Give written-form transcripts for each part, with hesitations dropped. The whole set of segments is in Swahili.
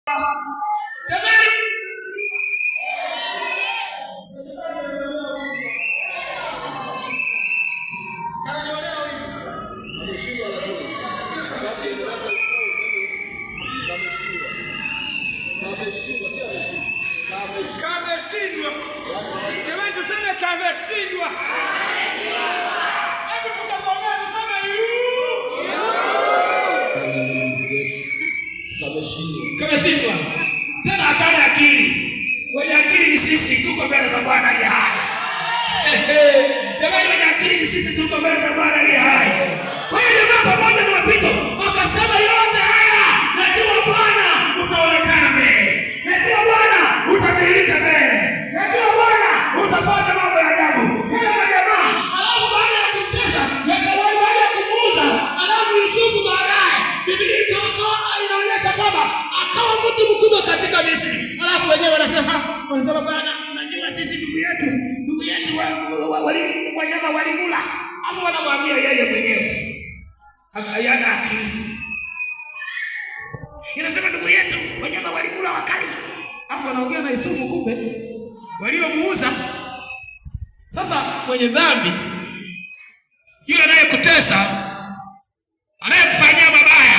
Jamani, kameshindwa. Jamani, tuseme kameshindwa. Hebu tukasomea, tuseme kameshindwa. Tena akana akili. Wenye akili ni sisi, tuko mbele za Bwana aliye hai. Jamani, wenye akili ni sisi, tuko mbele za Bwana aliye hai. Kwa hiyo jamaa pamoja na mapito wakasema yote haya, najua Bwana utaonekana mbele. Najua Bwana utadhihirika mbele. Najua Bwana utafanya mambo ya ajabu. Yule majamaa, alafu baada ya kumtesa, yakawali baada ya kumuuza, alafu Yusufu baadaye, Biblia inaonyesha kwamba akawa mtu mkubwa katika Misri. Alafu wenyewe wanasema Bwana, unajua sisi ndugu yetu wanyama walimula. Hapo wanamwambia yeye mwenyewe. Hayana akili. Inasema ndugu yetu wanyama walimula wakali. Hapo wanaongea na Yusufu, kumbe waliomuuza. Sasa mwenye dhambi yule anayekutesa, anayekufanyia mabaya,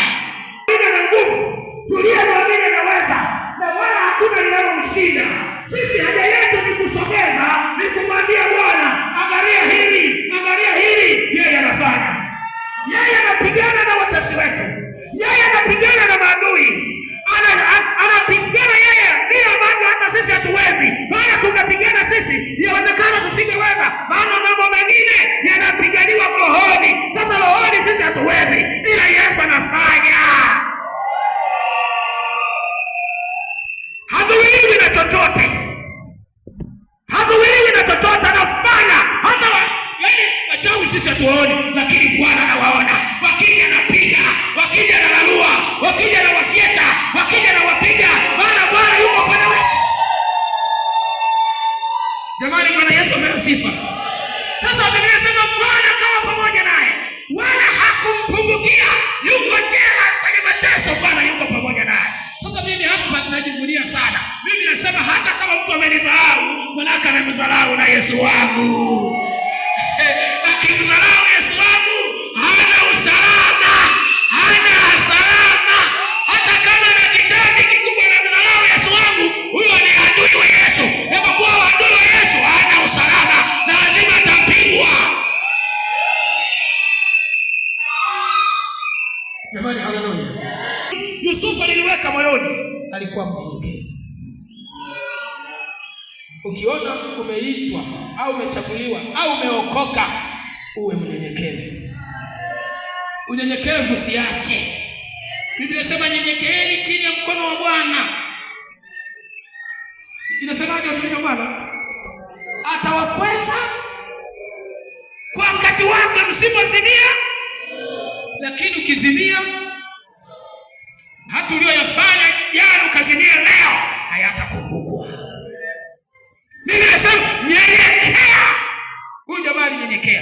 na nguvu, tulia muamini anaweza. Na Bwana hakuna linalomshinda. Sisi haja yetu ni kusogeza, ni kumwambia Bwana, angalia hili, angalia hili. Yeye anafanya. Yeye anapigana na watesi wetu. Yeye anapigana na maadui. Anapigana yeye, ndiye ambavyo hata sisi hatuwezi. Maana tungepigana sisi, inawezekana tusingeweza. Maana mambo mengine yanapiganiwa rohoni. Sasa rohoni sisi hatuwezi, ila Yesu anafanya. Hazuiliwi na chochote. Hazuiliwi na chochote, anafanya. Hata yaani wachawi sisi hatuoni, lakini Bwana anawaona. Wakija anapiga, wakija analalua, wakija anawafyeka, wakija anawapiga. Maana Bwana yuko upande wetu. Jamani, Bwana Yesu apewe sifa. Sasa Biblia inasema Bwana akawa pamoja naye, wala hakumpungukia. Yuko jela kwenye mateso, Bwana yuko pamoja naye. Sasa mimi hapa najivunia sana. Mimi nasema hata kama mtu amenidharau, manaka amemdharau na Yesu wangu. Akimdharau Yesu wangu, hana usalama, hana salama. Hata kama na kitambi kikubwa na mdharau Yesu wangu, huyo ni adui wa Yesu. Hebu kwa adui wa Yesu hana usalama na lazima atapigwa. Jamani, haleluya. Yusufu aliliweka moyoni, alikuwa mnyenyekevu. Ukiona umeitwa au umechaguliwa au umeokoka, uwe mnyenyekevu. Unyenyekevu siache. Biblia inasema nyenyekeeni chini ya mkono wa Bwana. Inasemaje watumishi wa Bwana? Atawakweza kwa wakati wake msipozimia. Lakini ukizimia, hata ulioyafanya jana ukazimia leo, hayatakumbukwa. Mimi nasema nyenyekea. Huyu jamaa alinyenyekea.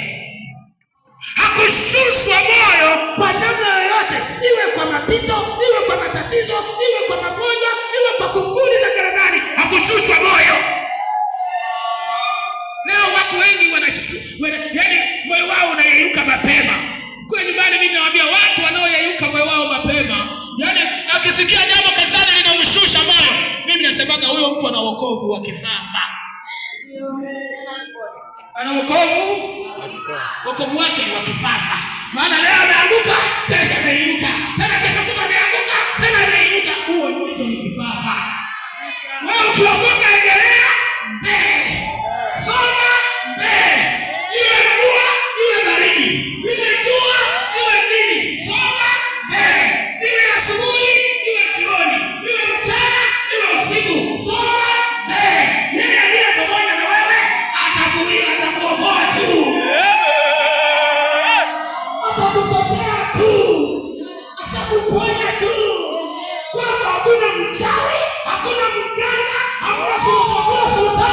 Hakushushwa moyo kwa namna yoyote, iwe kwa mapito, iwe kwa matatizo, iwe kwa magonjwa, iwe kwa kunguni na gerezani. Hakushushwa moyo. Leo watu wengi yaani moyo wao unayeyuka mapema. Kwa nyumbani mimi nawaambia watu wanaoyeyuka moyo wao mapema, yaani akisikia jambo kanisani linamshusha moyo, mimi nasemaga huyo mtu ana wokovu wa kifafa. Ana wokovu wake ni wa kifafa. Maana leo ameanguka, kesho ameinuka. Tena kesho kutwa ameanguka, tena ameinuka. Huo ni mtu ni kifafa. Wewe ukiokoka, endelea mbele. Songa mbele. Iwe mvua, iwe baridi. Iwe jua, iwe nini. Songa mbele. Iwe asubuhi, iwe jioni. Iwe mchana, iwe usiku. Songa mbele. Yeye aliye pamoja na wewe atakuokoa tu. Atakutetea tu. Atakuponya tu. Kwa hakuna mchawi, hakuna mganga, hakuna sultani.